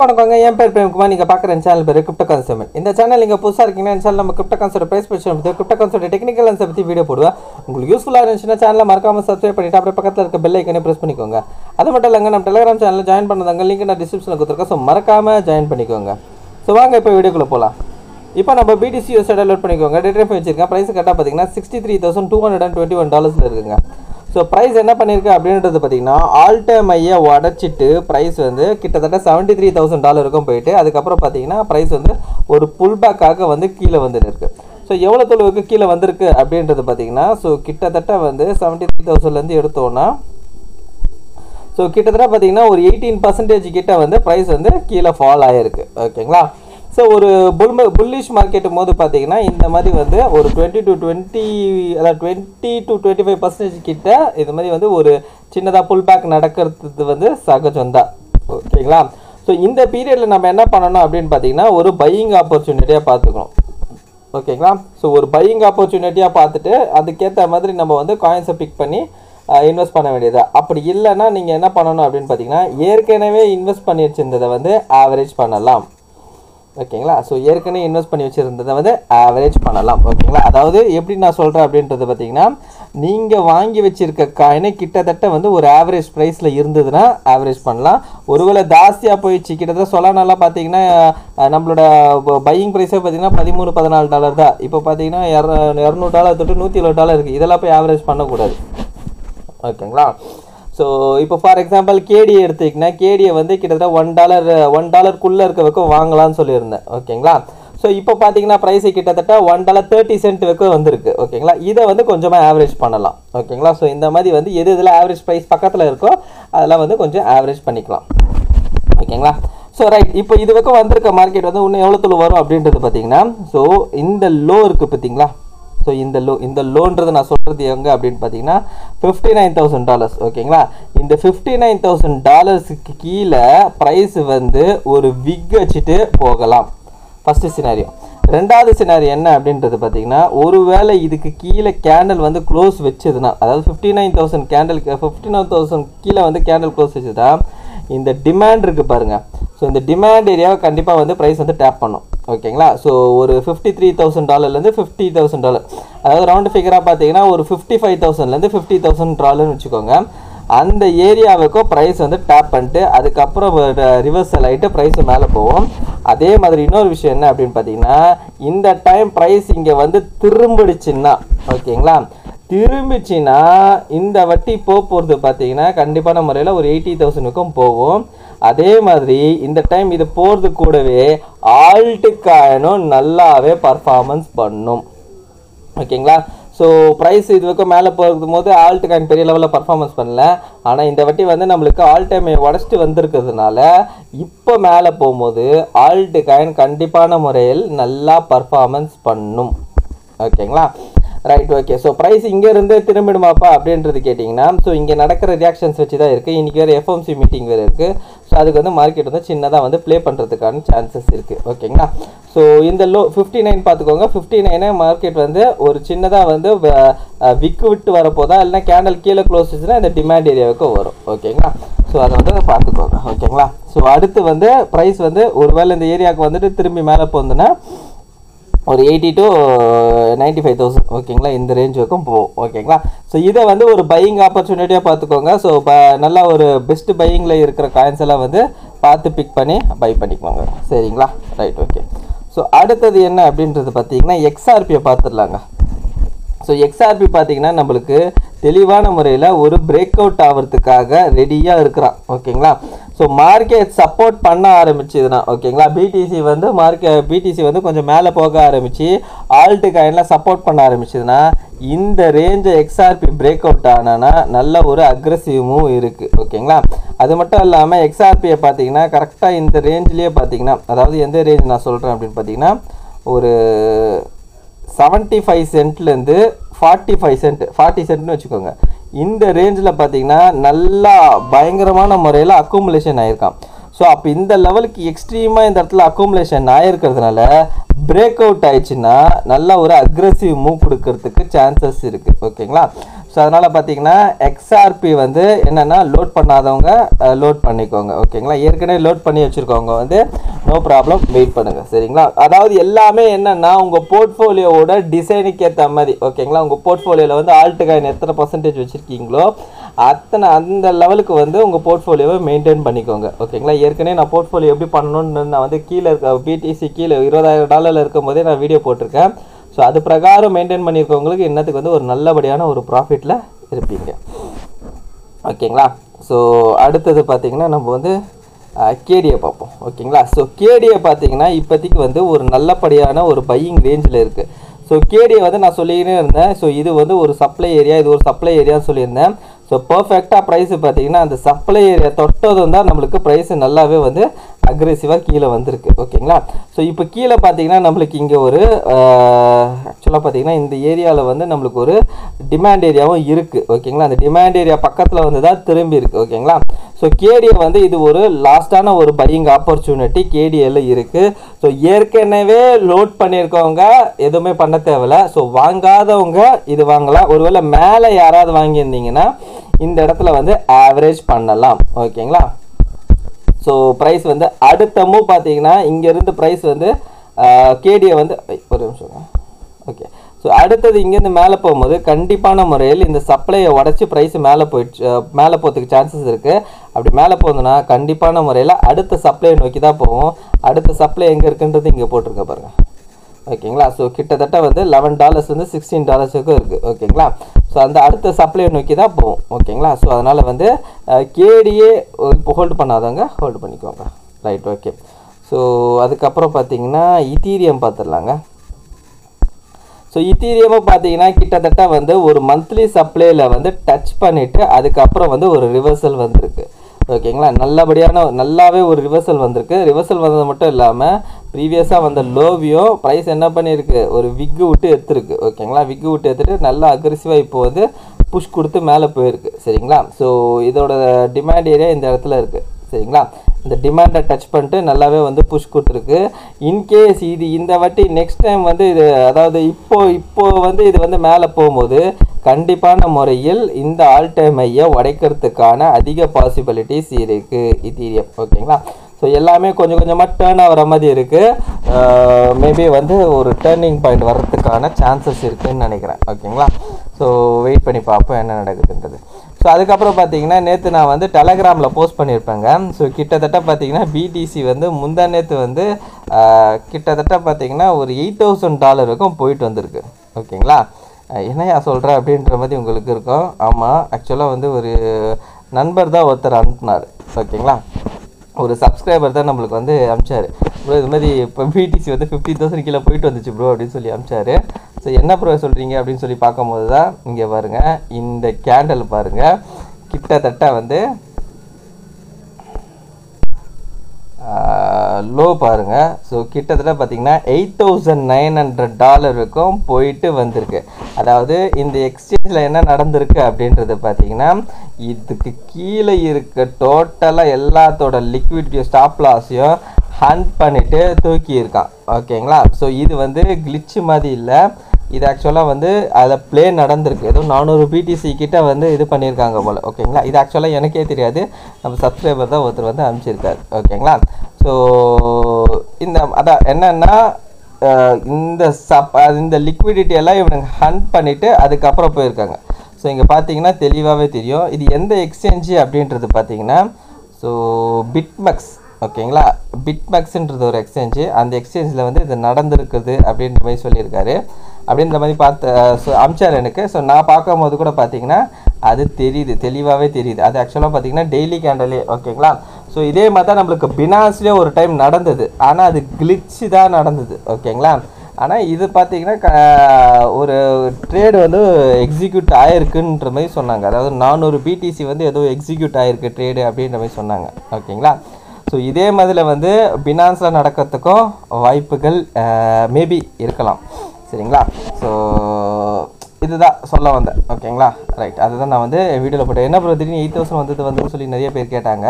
வணக்கங்க என் பேர் பிரேம்குமார் நீங்கள் பார்க்குற சேனல் பேர் கிரிப்டோ கான்செப்ட். இந்த சேனல் நீங்கள் புதுசாக இருக்கீங்கன்னா இந்த சேனல் நம்ம கிரிப்டோ கான்செப்ட் ப்ரைஸ் பற்றி கிரிப்டோ கான்செப்ட் டெக்னிக்கல் ஆன்சர் பற்றி வீடியோ போடுவேன். உங்களுக்கு யூஸ்ஃபுல்லாக இருந்துச்சுன்னா சேனலை மறக்காமல் சப்ஸ்கிரைப் பண்ணிவிட்டு அப்புறம் பக்கத்தில் இருக்க பெல் ஐக்கனே ப்ரெஸ் பண்ணிக்கோங்க. அது மட்டும் இல்லைங்க நம்ம டெலிகிராம் சேனலில் ஜாயின் பண்ணதாங்க லிங்க் நான் டிஸ்கிரிப்ஷனில் கொடுத்துருக்கேன். ஸோ மறக்காமல் ஜாயின் பண்ணிக்கோங்க. ஸோ வாங்க இப்போ வீடியோக்குள்ளே போகலாம். இப்போ நம்ம BTC USD டவுன்லோட் பண்ணிக்கோங்க. டேட்டா வச்சிருக்கேன். ப்ரைஸ் கரெக்டாக பார்த்தீங்கன்னா $63,221 இருக்குங்க. ஸோ ப்ரைஸ் என்ன பண்ணியிருக்கு அப்படின்றது பார்த்தீங்கன்னா ஆல் டைம் ஐயை உடச்சிட்டு ப்ரைஸ் வந்து கிட்டத்தட்ட $73,000 போயிட்டு அதுக்கப்புறம் பார்த்தீங்கன்னா ப்ரைஸ் வந்து ஒரு புல் பேக்காக வந்து கீழே வந்துட்டு இருக்கு. ஸோ எவ்வளோ தொலைவுக்கு கீழே வந்திருக்கு அப்படின்றது பார்த்தீங்கன்னா ஸோ கிட்டத்தட்ட வந்து 73,000லேருந்து எடுத்தோன்னா ஸோ கிட்டத்தட்ட பார்த்தீங்கன்னா ஒரு 18% கிட்ட வந்து ப்ரைஸ் வந்து கீழே ஃபால் ஆகிருக்கு. ஓகேங்களா. ஸோ ஒரு புல்லிஷ் மார்க்கெட்டும் போது பார்த்தீங்கன்னா இந்த மாதிரி வந்து ஒரு 20 to 25% கிட்ட இது மாதிரி வந்து ஒரு சின்னதாக புல் பேக் நடக்கிறது வந்து சகஜம்தான். ஓகேங்களா. ஸோ இந்த பீரியடில் நம்ம என்ன பண்ணணும் அப்படின்னு பார்த்தீங்கன்னா ஒரு பையிங் ஆப்பர்ச்சுனிட்டியாக பார்த்துக்கணும். ஓகேங்களா. ஸோ ஒரு பையிங் ஆப்பர்ச்சுனிட்டியாக பார்த்துட்டு அதுக்கேற்ற மாதிரி நம்ம வந்து காயின்ஸை பிக் பண்ணி இன்வெஸ்ட் பண்ண வேண்டியது. அப்படி இல்லைன்னா நீங்கள் என்ன பண்ணணும் அப்படின்னு பார்த்தீங்கன்னா ஏற்கனவே இன்வெஸ்ட் பண்ணி வச்சுருந்ததை வந்து ஆவரேஜ் பண்ணலாம். ஓகேங்களா. ஸோ ஏற்கனவே இன்வெஸ்ட் பண்ணி வச்சுருந்ததை வந்து ஆவரேஜ் பண்ணலாம். ஓகேங்களா. அதாவது எப்படி நான் சொல்கிறேன் அப்படின்றது பார்த்தீங்கன்னா நீங்கள் வாங்கி வச்சுருக்க காயினை கிட்டத்தட்ட வந்து ஒரு ஆவரேஜ் ப்ரைஸில் இருந்ததுன்னா ஆவரேஜ் பண்ணலாம். ஒருவேளை ஜாஸ்தியாக போயிடுச்சு கிட்டத்தட்ட சொல்லானாலாம் பார்த்தீங்கன்னா நம்மளோட பையிங் ப்ரைஸே பார்த்தீங்கன்னா $13-14 தான். இப்போ பார்த்தீங்கன்னா $200 தொட்டு $170 இருக்குது. இதெல்லாம் போய் ஆவரேஜ் பண்ணக்கூடாது. ஓகேங்களா. ஸோ இப்போ ஃபார் எக்ஸாம்பிள் கேடியை எடுத்துக்கிட்டிங்கன்னா கேடியை வந்து கிட்டத்தட்ட $1 இருக்க வைக்க வாங்கலாம்னு சொல்லியிருந்தேன். ஓகேங்களா. ஸோ இப்போ பார்த்தீங்கன்னா ப்ரைஸு கிட்டத்தட்ட $1.30 வைக்க வந்திருக்கு. ஓகேங்களா. இதை வந்து கொஞ்சமாக ஆவரேஜ் பண்ணலாம். ஓகேங்களா. ஸோ இந்த மாதிரி வந்து எது இதில் ஆவரேஜ் ப்ரைஸ் பக்கத்தில் இருக்கோ அதெல்லாம் வந்து கொஞ்சம் ஆவரேஜ் பண்ணிக்கலாம். ஓகேங்களா. So right. இப்போ இது வைக்க வந்திருக்க மார்க்கெட் வந்து இன்னும் எவ்வளோ தொழில் வரும் அப்படின்றது பார்த்தீங்கன்னா ஸோ இந்த லோ இருக்குது பார்த்தீங்களா. ஸோ இந்த லோன்றது நான் சொல்கிறது எங்கே அப்படின்னு பார்த்தீங்கன்னா $59,000. ஓகேங்களா. இந்த $59,000 கீழே ப்ரைஸ் வந்து ஒரு விக் வச்சுட்டு போகலாம். First scenario. ரெண்டாவது சினாரியோ என்ன அப்படின்றது பார்த்தீங்கன்னா ஒருவேளை இதுக்கு கீழே கேண்டில் வந்து க்ளோஸ் வச்சதுன்னா அதாவது 59,000 கீழே வந்து கேண்டில் க்ளோஸ் வச்சுதா இந்த டிமாண்ட் இருக்குது பாருங்கள். ஸோ இந்த டிமாண்ட் ஏரியாவை கண்டிப்பாக வந்து ப்ரைஸ் வந்து டேப் பண்ணும். ஓகேங்களா. ஸோ ஒரு $53,000லேருந்து $50,000 அதாவது ரவுண்டு ஃபிகராக பார்த்தீங்கன்னா ஒரு $55,000லேருந்து $50,000 வச்சுக்கோங்க. அந்த ஏரியாவுக்கும் ப்ரைஸ் வந்து டேப் பண்ணிட்டு அதுக்கப்புறம் ரிவர்சல் ஆகிட்டு ப்ரைஸ் மேலே போகும். அதே மாதிரி இன்னொரு விஷயம் என்ன அப்படின்னு பார்த்தீங்கன்னா இந்த டைம் ப்ரைஸ் இங்கே வந்து திரும்பிடுச்சுன்னா ஓகேங்களா திரும்பிச்சின்னா இந்த வட்டி போகிறது பார்த்தீங்கன்னா கண்டிப்பான முறையில் ஒரு 80,000க்கும் போகும். அதே மாதிரி இந்த டைம் இது போகிறது கூடவே ஆல்ட் காயினும் நல்லாவே பர்ஃபார்மன்ஸ் பண்ணும். ஓகேங்களா. ஸோ ப்ரைஸ் இது வரைக்கும் மேலே போகும் போது ஆல்ட் காயின் பெரிய லெவலில் பர்ஃபார்மன்ஸ் பண்ணல. ஆனால் இந்த வட்டி வந்து நம்மளுக்கு ஆல் டைம் உடச்சிட்டு வந்திருக்கிறதுனால இப்போ மேலே போகும்போது ஆல்ட் காயின் கண்டிப்பான முறையில் நல்லா பர்ஃபார்மன்ஸ் பண்ணும். ஓகேங்களா. ரைட். ஓகே. ஸோ ப்ரைஸ் இங்கேருந்து திரும்பிடுமாப்பா அப்படின்றது கேட்டிங்கன்னா ஸோ இங்கே நடக்கிற ரியாக்ஷன்ஸ் வச்சு தான் இருக்குது. இன்றைக்கி வேறு FOMC மீட்டிங் வேறு இருக்குது. ஸோ அதுக்கு வந்து மார்க்கெட் வந்து சின்னதாக வந்து ப்ளே பண்ணுறதுக்கான சான்சஸ் இருக்குது. ஓகேங்களா. ஸோ இந்த லோ 59 பார்த்துக்கோங்க. 59 மார்க்கெட் வந்து ஒரு சின்னதாக வந்து விக்கு விட்டு வரப்போதா இல்லைனா கேண்டல் கீழே க்ளோஸ் வச்சுன்னா இந்த டிமாண்ட் ஏரியாவுக்கு வரும். ஓகேங்களா. ஸோ அதை வந்து பார்த்துக்கோங்க. ஓகேங்களா. ஸோ அடுத்து வந்து ப்ரைஸ் வந்து ஒருவேளை இந்த ஏரியாவுக்கு வந்துட்டு திரும்பி மேலே போகுதுன்னா ஒரு 80 to 95,000 ஓகேங்களா இந்த ரேஞ்ச் வரைக்கும் போகும். ஓகேங்களா. ஸோ இதை வந்து ஒரு பையிங் ஆப்பர்ச்சுனிட்டியாக பார்த்துக்கோங்க. ஸோ நல்லா ஒரு பெஸ்ட் பையிங்கில் இருக்கிற காயின்ஸ் எல்லாம் வந்து பார்த்து பிக் பண்ணி பை பண்ணிக்கோங்க. சரிங்களா. ரைட். ஓகே. ஸோ அடுத்தது என்ன அப்படின்றது பார்த்தீங்கன்னா XRPயை பார்த்துடலாங்க. ஸோ XRP பார்த்தீங்கன்னா நம்மளுக்கு தெளிவான முறையில் ஒரு பிரேக் அவுட் ஆகிறதுக்காக ரெடியாக இருக்கிறான். ஓகேங்களா. ஸோ மார்க்கெட் சப்போர்ட் பண்ண ஆரம்பிச்சதுன்னா ஓகேங்களா BTC வந்து கொஞ்சம் மேலே போக ஆரம்பித்து ஆல்ட் காயினில் சப்போர்ட் பண்ண ஆரம்பிச்சதுன்னா இந்த ரேஞ்சை XRP பிரேக் அவுட் ஆனால் நல்ல ஒரு அக்ரெசிவும் இருக்குது. ஓகேங்களா. அது மட்டும் இல்லாமல் XRPயை பார்த்தீங்கன்னா கரெக்டாக இந்த ரேஞ்சிலேயே பார்த்தீங்கன்னா அதாவது எந்த ரேஞ்ச் நான் சொல்கிறேன் அப்படின்னு பார்த்தீங்கன்னா ஒரு 75 சென்ட்லேருந்து 40 சென்ட்னு வச்சுக்கோங்க. இந்த ரேஞ்சில் பார்த்தீங்கன்னா நல்லா பயங்கரமான முறையில் அக்குமுலேஷன் ஆகிருக்கான். ஸோ அப்போ இந்த லெவலுக்கு எக்ஸ்ட்ரீமாக இந்த இடத்துல அக்குமுலேஷன் ஆகிருக்கிறதுனால பிரேக் அவுட் ஆயிடுச்சுன்னா நல்ல ஒரு அக்ரெசிவ் மூவ் கொடுக்கறதுக்கு சான்சஸ் இருக்குது. ஓகேங்களா? ஸோ அதனால் பார்த்தீங்கன்னா XRP வந்து என்னென்னா லோட் பண்ணாதவங்க லோட் பண்ணிக்கோங்க. ஓகேங்களா? ஏற்கனவே லோட் பண்ணி வச்சுருக்கவங்க வந்து நோ ப்ராப்ளம், வெயிட் பண்ணுங்கள். சரிங்களா? அதாவது எல்லாமே என்னென்னா உங்கள் போர்ட்ஃபோலியோவோட டிசைனுக்கு ஏற்ற மாதிரி. ஓகேங்களா? உங்கள் போர்ட்ஃபோலியோவில் வந்து ஆல்ட் காயின் எத்தனை பர்சன்டேஜ் வச்சுருக்கீங்களோ அத்தனை அந்த லெவலுக்கு வந்து உங்கள் போர்ட்ஃபோலியோவை மெயின்டைன் பண்ணிக்கோங்க. ஓகேங்களா? ஏற்கனவே நான் போர்ட்ஃபோலியோ எப்படி பண்ணணும்னு நான் வந்து கீழே இருக்க BTC கீழே $20,000 இருக்கும் போதே நான் வீடியோ போட்டிருக்கேன். ஸோ அது பிரகாரம் மெயின்டைன் பண்ணியிருக்கவங்களுக்கு என்னத்துக்கு வந்து ஒரு நல்லபடியான ஒரு ப்ராஃபிட்டில் இருப்பீங்க. ஓகேங்களா? ஸோ அடுத்தது பார்த்திங்கன்னா நம்ம வந்து கேடியை பார்ப்போம். ஓகேங்களா? ஸோ கேடியை பார்த்திங்கன்னா இப்போதைக்கு வந்து ஒரு நல்லபடியான ஒரு பையிங் ரேஞ்சில் இருக்குது. ஸோ கேடியை வந்து நான் சொல்லிக்கிட்டே இருந்தேன். ஸோ இது வந்து ஒரு சப்ளை ஏரியா, இது ஒரு சப்ளை ஏரியான்னு சொல்லியிருந்தேன். ஸோ பர்ஃபெக்டாக ப்ரைஸு பார்த்திங்கன்னா அந்த சப்ளை ஏரியா தொட்டதும் தான் நம்மளுக்கு ப்ரைஸு நல்லாவே வந்து அக்ரெசிவாக கீழே வந்திருக்கு. ஓகேங்களா? ஸோ இப்போ கீழே பார்த்தீங்கன்னா நம்மளுக்கு இங்கே ஒரு ஆக்சுவலாக பார்த்தீங்கன்னா இந்த ஏரியாவில் வந்து நம்மளுக்கு ஒரு டிமாண்ட் ஏரியாவும் இருக்குது. ஓகேங்களா? அந்த டிமாண்ட் ஏரியா பக்கத்தில் வந்து தான் திரும்பி இருக்குது. ஓகேங்களா? ஸோ கேடிஏ வந்து இது ஒரு லாஸ்ட்டான ஒரு பையிங் ஆப்பர்ச்சுனிட்டி கேடிஏல இருக்குது. ஸோ ஏற்கனவே லோட் பண்ணியிருக்கவங்க எதுவுமே பண்ண தேவையில்ல. ஸோ வாங்காதவங்க இது வாங்கலாம். ஒருவேளை மேலே யாராவது வாங்கியிருந்தீங்கன்னா இந்த இடத்துல வந்து ஆவரேஜ் பண்ணலாம். ஓகேங்களா? ஸோ ப்ரைஸ் வந்து அடுத்த மூவ் பார்த்தீங்கன்னா இங்கேருந்து ப்ரைஸ் வந்து கேடியை வந்து ஒரு நிமிஷம். ஓகே. ஸோ அடுத்தது இங்கேருந்து மேலே போகும்போது கண்டிப்பான முறையில் இந்த சப்ளையை உடச்சி ப்ரைஸ் மேலே போகிறதுக்கு சான்சஸ் இருக்குது. அப்படி மேலே போகுதுன்னா கண்டிப்பான முறையில் அடுத்த சப்ளையை நோக்கி தான் போகும். அடுத்த சப்ளை எங்கே இருக்குன்றது இங்கே போட்டிருக்க பாருங்கள். ஓகேங்களா? ஸோ கிட்டத்தட்ட வந்து $11 வந்து $16 இருக்குது. ஓகேங்களா? ஸோ அந்த அடுத்த சப்ளையை நோக்கி தான் போகும். ஓகேங்களா? ஸோ அதனால் வந்து கேடியே இப்போ ஹோல்டு பண்ணாதவங்க ஹோல்டு பண்ணிக்கோங்க. ரைட். ஓகே. ஸோ அதுக்கப்புறம் பார்த்தீங்கன்னா இத்தீரியம் பார்த்துடலாங்க. ஸோ இத்தீரியமும் பார்த்தீங்கன்னா கிட்டத்தட்ட வந்து ஒரு மந்த்லி சப்ளையில் வந்து டச் பண்ணிவிட்டு அதுக்கப்புறம் வந்து ஒரு ரிவர்சல் வந்திருக்கு. ஓகேங்களா? நல்லாவே ஒரு ரிவர்சல் வந்திருக்கு. ரிவர்சல் வந்தது மட்டும் இல்லாமல் ப்ரீவியஸாக வந்த லோவியும் ப்ரைஸ் என்ன பண்ணியிருக்கு, ஒரு விக்கு விட்டு எடுத்துருக்கு. ஓகேங்களா? விக்கு விட்டு எடுத்துகிட்டு நல்லா அக்ரெசிவாக இப்போ வந்து புஷ் கொடுத்து மேலே போயிருக்கு. சரிங்களா? ஸோ இதோட டிமாண்ட் ஏரியா இந்த இடத்துல இருக்குது. சரிங்களா? இந்த டிமாண்டை டச் பண்ணிட்டு நல்லாவே வந்து புஷ் கொடுத்துருக்கு. இன்கேஸ் இது இந்த வாட்டி நெக்ஸ்ட் டைம் வந்து இது அதாவது இப்போ வந்து இது வந்து மேலே போகும்போது கண்டிப்பான முறையில் இந்த ஆல் டைம் ஹையை உடைக்கிறதுக்கான அதிக பாசிபிலிட்டிஸ் இருக்குது இத்தீரியம். ஓகேங்களா? ஸோ எல்லாமே கொஞ்சம் கொஞ்சமாக டேர்ன் ஆகிற மாதிரி இருக்குது. மேபி வந்து ஒரு டேர்னிங் பாயிண்ட் வர்றதுக்கான சான்சஸ் இருக்குதுன்னு நினைக்கிறேன். ஓகேங்களா? ஸோ வெயிட் பண்ணி பார்ப்போம் என்ன நடக்குதுன்றது. ஸோ அதுக்கப்புறம் பார்த்தீங்கன்னா நேற்று நான் வந்து டெலகிராமில் போஸ்ட் பண்ணியிருப்பேங்க. ஸோ கிட்டத்தட்ட பார்த்தீங்கன்னா BTC வந்து முந்தா நேற்று வந்து கிட்டத்தட்ட பார்த்தீங்கன்னா ஒரு $8,000 வரைக்கும் போயிட்டு வந்திருக்கு. ஓகேங்களா? என்னையா சொல்கிறேன் அப்படின்ற மாதிரி உங்களுக்கு இருக்கும். ஆமாம், ஆக்சுவலாக வந்து ஒரு நண்பர் தான் ஒருத்தர் அனுப்புனார். ஓகேங்களா? ஒரு சப்ஸ்கிரைபர் தான் நம்மளுக்கு வந்து அனுப்பிச்சார். ப்ரோ இது மாதிரி இப்போ BTC வந்து 50,000 கீழே போயிட்டு வந்துச்சு ப்ரோ அப்படின்னு சொல்லி அனுப்பிச்சார். ஸோ என்ன ப்ரோ சொல்கிறீங்க அப்படின்னு சொல்லி பார்க்கும்போது தான் இங்கே பாருங்கள், இந்த கேண்டல் பாருங்கள், கிட்டத்தட்ட வந்து லோ பாருங்கள். ஸோ கிட்டத்தட்ட பார்த்திங்கன்னா $8,900 வரைக்கும் போயிட்டு வந்திருக்கு. அதாவது இந்த எக்ஸ்சேஞ்சில் என்ன நடந்திருக்கு அப்படின்றது பார்த்திங்கன்னா இதுக்கு கீழே இருக்க டோட்டலாக எல்லாத்தோட லிக்விடிட்டி ஸ்டாப் லாஸையும் ஹண்ட் பண்ணிவிட்டு தூக்கியிருக்கான். ஓகேங்களா? ஸோ இது வந்து கிளிச்சு மாதிரி இல்லை, இது ஆக்சுவலாக வந்து அதில் ப்ளே நடந்திருக்கு. ஏதோ 400 BTC கிட்ட வந்து இது பண்ணியிருக்காங்க போல். ஓகேங்களா? இது ஆக்சுவலாக எனக்கே தெரியாது, நம்ம சப்ஸ்கிரைபர் தான் ஒருத்தர் வந்து அனுப்பிச்சிருக்காரு. ஓகேங்களா? ஸோ அதான் என்னென்னா இந்த லிக்விடிட்டி எல்லாம் இவனுங்க ஹண்ட் பண்ணிவிட்டு அதுக்கப்புறம் போயிருக்காங்க. ஸோ இங்கே பார்த்தீங்கன்னா தெளிவாகவே தெரியும் இது எந்த எக்ஸ்சேஞ்சு அப்படின்றது பார்த்தீங்கன்னா ஸோ பிட்மெக்ஸ். ஓகேங்களா? பிட்மெக்ஸ்ன்றது ஒரு எக்ஸ்சேஞ்சு. அந்த எக்ஸ்சேஞ்சில் வந்து இது நடந்திருக்குது அப்படின்ற மாதிரி சொல்லியிருக்காரு. அப்படின்ற மாதிரி அமிச்சார் எனக்கு. ஸோ நான் பார்க்கும்போது கூட பார்த்தீங்கன்னா அது தெரியுது, தெளிவாகவே தெரியுது. அது ஆக்சுவலாக பார்த்தீங்கன்னா டெய்லி கேண்டலே. ஓகேங்களா? ஸோ இதே மாதிரி தான் நம்மளுக்கு பினான்ஸ்லேயே ஒரு டைம் நடந்தது, ஆனால் அது கிளிச்சு தான் நடந்தது. ஓகேங்களா? ஆனால் இது பார்த்தீங்கன்னா ஒரு ட்ரேடு வந்து எக்ஸிக்யூட் ஆகிருக்குன்ற மாதிரி சொன்னாங்க. அதாவது 400 BTC வந்து ஏதோ எக்ஸிக்யூட் ஆகிருக்கு ட்ரேடு அப்படின்ற மாதிரி சொன்னாங்க. ஓகேங்களா? ஸோ இதே மாதிரில வந்து பினான்ஸில் நடக்கிறதுக்கும் வாய்ப்புகள் மேபி இருக்கலாம். சரிங்களா? ஸோ இதுதான் சொல்ல வந்தேன். ஓகேங்களா? ரைட். அதுதான் நான் வந்து வீடியோவில் போட்டேன். என்ன ப்ரோ திடீர்னு 8,000 வந்துன்னு சொல்லி நிறைய பேர் கேட்டாங்க.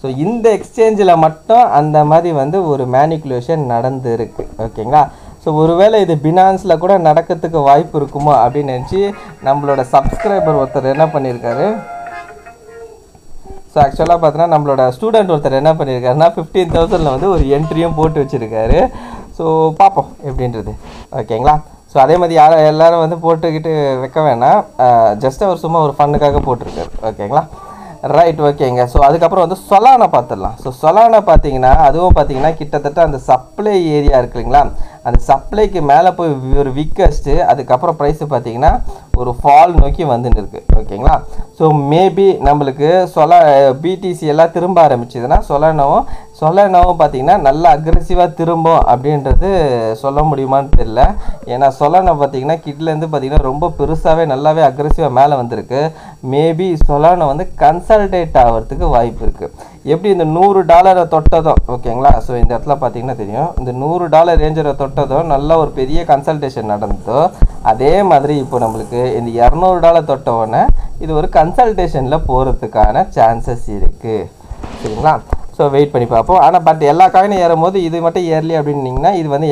ஸோ இந்த எக்ஸ்சேஞ்சில் மட்டும் அந்த மாதிரி வந்து ஒரு மேனிகுலேஷன் நடந்துருக்கு. ஓகேங்களா? ஸோ ஒருவேளை இது பினான்ஸில் கூட நடக்கிறதுக்கு வாய்ப்பு இருக்குமா அப்படின்னு நினச்சி நம்மளோட சப்ஸ்கிரைபர் ஒருத்தர் என்ன பண்ணியிருக்காரு, ஸோ ஆக்சுவலாக பார்த்தீங்கன்னா நம்மளோட ஸ்டூடெண்ட் ஒருத்தர் என்ன பண்ணியிருக்காருன்னா 15,000 வந்து ஒரு என்ட்ரியும் போட்டு வச்சுருக்காரு. ஸோ பார்ப்போம் எப்படின்றது. ஓகேங்களா. ஸோ அதே மாதிரி எல்லோரும் வந்து போட்டுக்கிட்டு வைக்க வேணாம், ஜஸ்ட் அவர் சும்மா ஒரு ஃபன்னுக்காக போட்டிருக்காரு. ஓகேங்களா. ரைட். ஓகேங்க. ஸோ அதுக்கப்புறம் வந்து சொலானா பார்த்துடலாம். ஸோ சொலானா பார்த்தீங்கன்னா அதுவும் பார்த்தீங்கன்னா கிட்டத்தட்ட அந்த சப்ளை ஏரியா இருக்கு இல்லைங்களா, அந்த சப்ளைக்கு மேலே போய் ஒரு விக்கஸ்ட்டு அதுக்கப்புறம் ப்ரைஸு பார்த்தீங்கன்னா ஒரு ஃபால் நோக்கி வந்துன்னு இருக்குது. ஓகேங்களா. ஸோ மேபி நம்மளுக்கு பிடிசி எல்லாம் திரும்ப ஆரம்பிச்சதுன்னா சொலானாவும் பார்த்தீங்கன்னா நல்லா அக்ரெசிவாக திரும்பும் அப்படின்றது சொல்ல முடியுமான்னு தெரியல. ஏன்னா சொலானா பார்த்தீங்கன்னா கிட்லேருந்து பார்த்தீங்கன்னா ரொம்ப பெருசாகவே நல்லாவே அக்ரெசிவாக மேலே வந்திருக்கு. மேபி சொலானா வந்து கன்சல்டேட் ஆகிறதுக்கு வாய்ப்பு இருக்குது. எப்படி இந்த $100 தொட்டதும், ஓகேங்களா. ஸோ இந்த இடத்துல பார்த்தீங்கன்னா தெரியும், இந்த $100 ரேஞ்சரை தொட்டதும் நல்ல ஒரு பெரிய கன்சல்டேஷன் நடந்ததோ, அதே மாதிரி இப்போ நம்மளுக்கு இந்த $200 தொட்டவுடனே இது ஒரு கன்சல்டேஷனில் போகிறதுக்கான சான்சஸ் இருக்குது. சரிங்களா. ஸோ வெயிட் பண்ணி பார்ப்போம். ஆனால் பட் எல்லா காயினும் ஏறும் போது இது மட்டும் ஏறலி அப்படின்னீங்கன்னா இது வந்து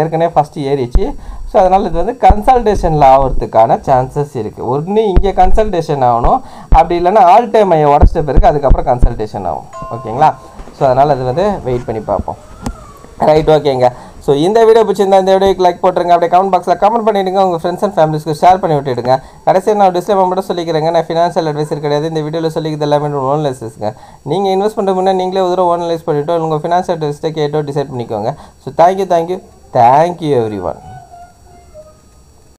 ஏற்கனவே ஃபஸ்ட்டு ஏறிச்சு. ஸோ அதனால் இது வந்து கன்சல்டேஷனில் ஆகிறதுக்கான சான்சஸ் இருக்குது. ஒன்று இங்கே கன்சல்டேஷன் ஆகணும், அப்படி இல்லைன்னா ஆல் டைம் ஐயை உடச்சிட்ட பிறகு அதுக்கப்புறம் கன்சல்டேஷன் ஆகும். ஓகேங்களா. ஸோ அதனால் அது வந்து வெயிட் பண்ணி பார்ப்போம். ரைட். ஓகேங்க. ஸோ இந்த வீடியோ பிடிச்சிருந்தா இந்த வீடியோக்கு லைக் போட்டுருங்க. அப்படியே கமெண்ட் பாக்ஸில் கமெண்ட் பண்ணிவிடுங்க, உங்கள் ஃப்ரெண்ட்ஸ் அண்ட் ஃபேமிலிஸ்க்கு ஷேர் பண்ணி விட்டுடுங்க. கடைசியாக நான் டிஸ்க்ளைமர் மட்டும் சொல்லிக்கிறேங்க, நான் ஃபினான்ஷியல் அட்வைசர் கிடையாது. இந்த வீடியோவில் சொல்லிக்கிறது எல்லாமே ஓனலைஸஸ்ங்க. நீங்கள் இன்வெஸ்ட் பண்ணுற முன்னே நீங்களே ஒரு தடவை ஓனலைஸ் பண்ணிவிட்டோ உங்கள் ஃபினான்ஷியல் அட்வைஸ்ட்டை கேட்டோ டிசைட் பண்ணிக்கோங்க. So thank you every one.